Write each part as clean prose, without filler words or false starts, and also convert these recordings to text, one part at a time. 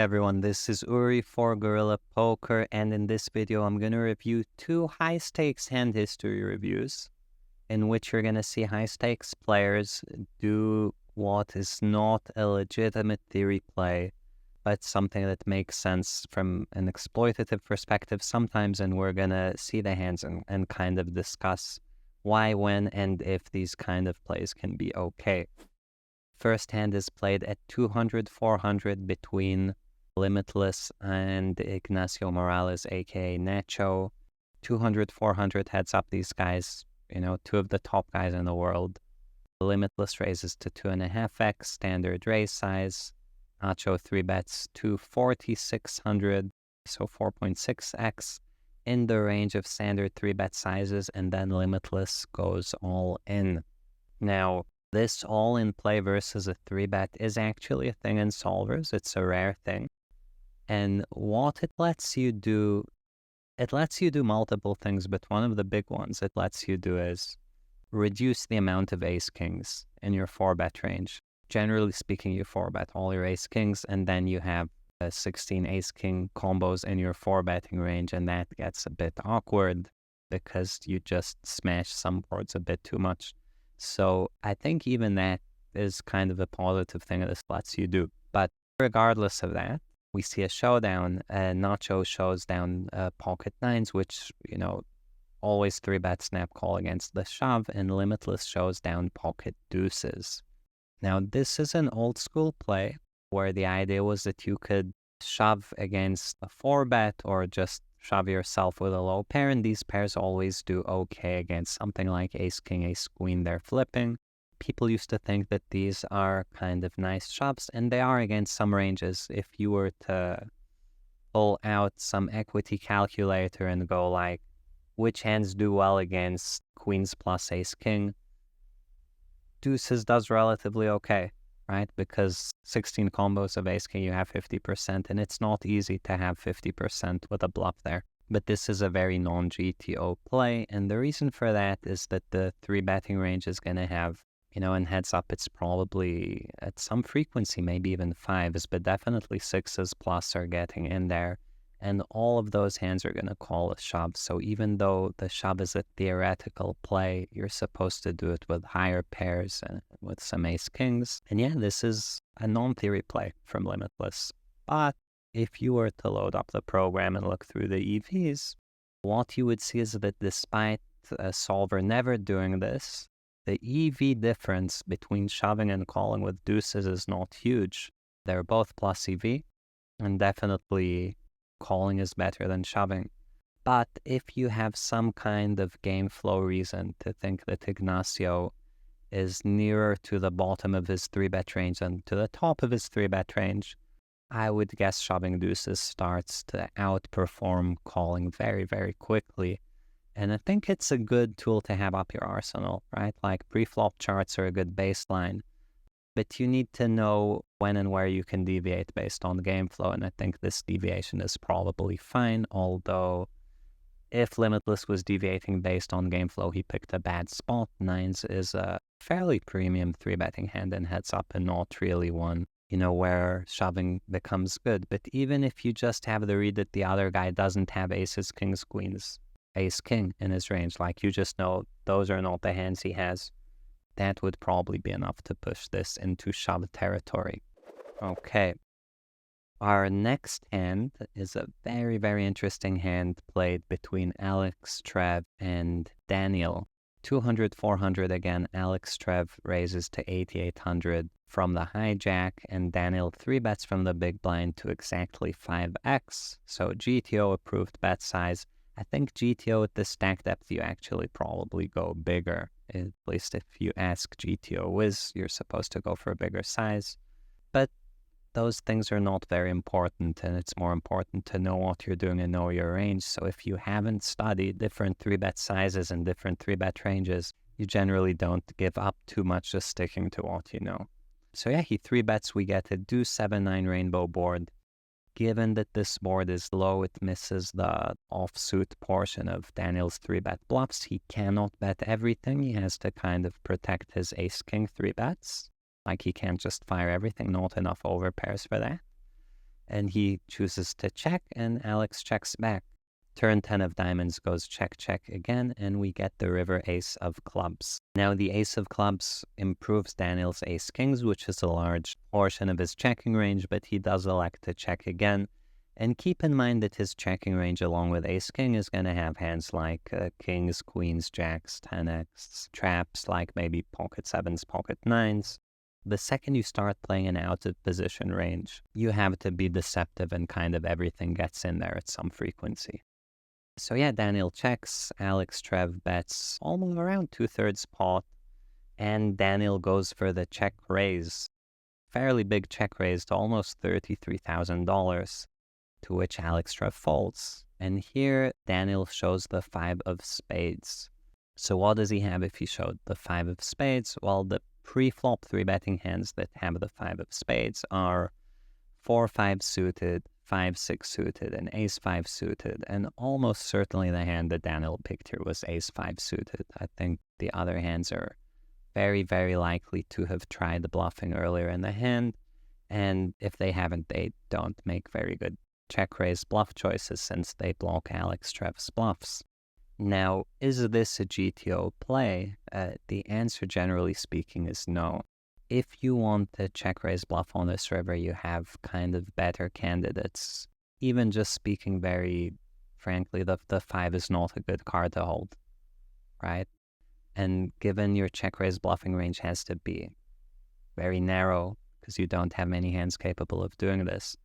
everyone, this is Uri for Guerrilla Poker, and in this video I'm going to review two high-stakes hand history reviews in which you're going to see high-stakes players do what is not a legitimate theory play, but something that makes sense from an exploitative perspective sometimes, and we're going to see the hands and kind of discuss why, when, and if these kind of plays can be okay. First hand is played at 200-400 between Limitless and Ignacio Morales, aka Nacho. 200-400 heads up these guys, two of the top guys in the world. Limitless raises to 2.5x, standard raise size. Nacho 3-bets to 4,600, so 4.6x, in the range of standard 3-bet sizes, and then Limitless goes all in. Now, this all-in play versus a 3-bet is actually a thing in solvers. It's a rare thing. And what it lets you do multiple things, but one of the big ones it lets you do is reduce the amount of ace-kings in your 4-bet range. Generally speaking, you 4-bet all your ace-kings, and then you have 16 ace-king combos in your 4-betting range, and that gets a bit awkward because you just smash some boards a bit too much. So I think even that is kind of a positive thing that this lets you do. But regardless of that, we see a showdown. Nacho shows down pocket nines, which, always 3-bet snap call against the shove, and Limitless shows down pocket deuces. Now, this is an old school play where the idea was that you could shove against a 4-bet or just shove yourself with a low pair, and these pairs always do okay against something like ace-king, ace-queen they're flipping. People used to think that these are kind of nice shoves, and they are against some ranges. If you were to pull out some equity calculator and go like, which hands do well against queens plus ace-king, deuces does relatively okay, right? Because 16 combos of ace-king, you have 50%, and it's not easy to have 50% with a bluff there. But this is a very non-GTO play, and the reason for that is that the 3-betting range is going to have, in heads up, it's probably at some frequency, maybe even 5s, but definitely 6s plus are getting in there. And all of those hands are going to call a shove. So even though the shove is a theoretical play, you're supposed to do it with higher pairs and with some ace-kings. And yeah, this is a non-theory play from Limitless. But if you were to load up the program and look through the EVs, what you would see is that despite a solver never doing this, the EV difference between shoving and calling with deuces is not huge. They're both plus EV, and definitely calling is better than shoving. But if you have some kind of game flow reason to think that Ignacio is nearer to the bottom of his 3-bet range than to the top of his 3-bet range, I would guess shoving deuces starts to outperform calling very, very quickly. And I think it's a good tool to have up your arsenal, right? Like pre-flop charts are a good baseline, but you need to know when and where you can deviate based on game flow, and I think this deviation is probably fine, although if Limitless was deviating based on game flow, he picked a bad spot. Nines is a fairly premium 3-betting hand in heads up and not really one, where shoving becomes good. But even if you just have the read that the other guy doesn't have aces, kings, queens, ace-king in his range, like you just know those are not the hands he has, that would probably be enough to push this into shove territory. Okay. Our next hand is a very, very interesting hand played between Alex, Trev, and Daniel. 200-400 again. Alex Trev raises to 8,800 from the hijack, and Daniel 3-bets from the big blind to exactly 5x. So GTO approved bet size. I think GTO at this stack depth, you actually probably go bigger. At least if you ask GTO Wiz, you're supposed to go for a bigger size. But those things are not very important, and it's more important to know what you're doing and know your range. So if you haven't studied different 3-bet sizes and different 3-bet ranges, you generally don't give up too much, just sticking to what you know. So yeah, he 3-bets, we get a deuce 7-9 rainbow board. Given that this board is low, it misses the offsuit portion of Daniel's 3-bet bluffs. He cannot bet everything. He has to kind of protect his ace-king 3-bets. Like, he can't just fire everything, not enough overpairs for that. and he chooses to check, and Alex checks back. Turn 10 of diamonds goes check, check again, and we get the river ace of clubs. Now, the ace of clubs improves Daniel's ace kings, which is a large portion of his checking range, but he does elect to check again. And keep in mind that his checking range, along with ace king, is going to have hands like kings, queens, jacks, 10x, traps like maybe pocket sevens, pocket nines. The second you start playing an out of position range, you have to be deceptive and kind of everything gets in there at some frequency. So yeah, Daniel checks, Alex Trev bets almost around 2/3 pot, and Daniel goes for the check raise. Fairly big check raise to almost $33,000, to which Alex Trev folds. And here, Daniel shows the 5 of spades. So what does he have if he showed the 5 of spades? Well, the pre-flop 3-betting hands that have the 5 of spades are 4-5 suited, 5-6 suited, and ace-5 suited, and almost certainly the hand that Daniel picked here was ace-5 suited. I think the other hands are very, very likely to have tried bluffing earlier in the hand, and if they haven't, they don't make very good check-raise bluff choices since they block Alex Trev's bluffs. Now, is this a GTO play? The answer, generally speaking, is no. If you want a check-raise bluff on this river, you have kind of better candidates. Even just speaking very frankly, the 5 is not a good card to hold, right? And given your check-raise bluffing range has to be very narrow because you don't have many hands capable of doing this,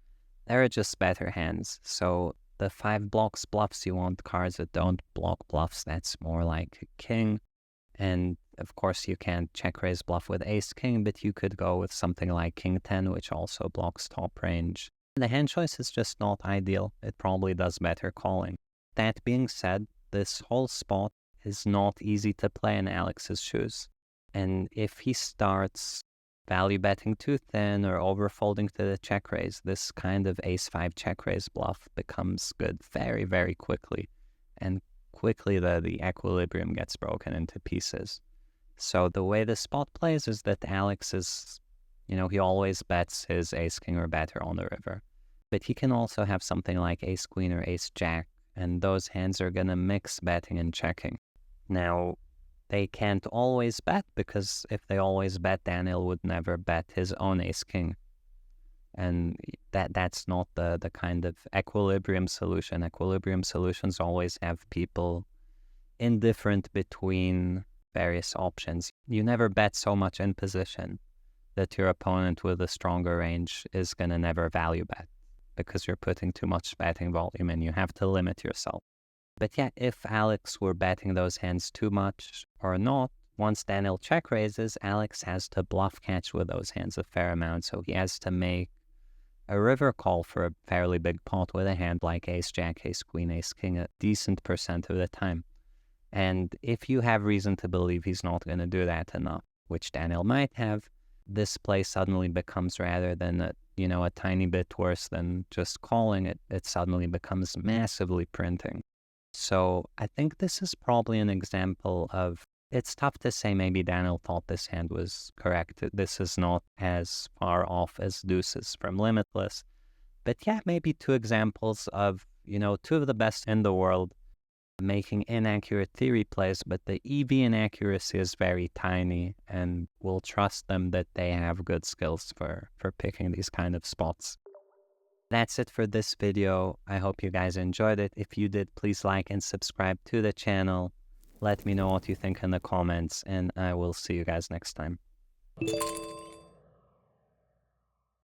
there are just better hands. So the 5 blocks bluffs, you want cards that don't block bluffs. That's more like king. And of course, you can't check-raise bluff with ace-king, but you could go with something like king-10, which also blocks top range. The hand choice is just not ideal. It probably does better calling. That being said, this whole spot is not easy to play in Alex's shoes. And if he starts value betting too thin or overfolding to the check-raise, this kind of ace-5 check-raise bluff becomes good very, very quickly. And quickly the equilibrium gets broken into pieces. So the way the spot plays is that Alex is, he always bets his ace-king or better on the river. But he can also have something like ace-queen or ace-jack, and those hands are going to mix betting and checking. Now, they can't always bet, because if they always bet, Daniel would never bet his own ace-king. And that's not the kind of equilibrium solution. Equilibrium solutions always have people indifferent between various options. You never bet so much in position that your opponent with a stronger range is going to never value bet, because you're putting too much betting volume and you have to limit yourself. But yeah, if Alex were betting those hands too much or not, once Daniel check raises, Alex has to bluff catch with those hands a fair amount. So he has to make a river call for a fairly big pot with a hand like ace-jack, ace-queen, ace-king a decent percent of the time. And if you have reason to believe he's not going to do that enough, which Daniel might have, this play suddenly becomes, rather than a tiny bit worse than just calling it, it suddenly becomes massively printing. So I think this is probably an example of, it's tough to say maybe Daniel thought this hand was correct. This is not as far off as deuces from Limitless. But yeah, maybe 2 examples of, 2 of the best in the world making inaccurate theory plays, but the EV inaccuracy is very tiny, and we'll trust them that they have good skills for picking these kind of spots. That's it for this video. I hope you guys enjoyed it. If you did, please like and subscribe to the channel. Let me know what you think in the comments, and I will see you guys next time.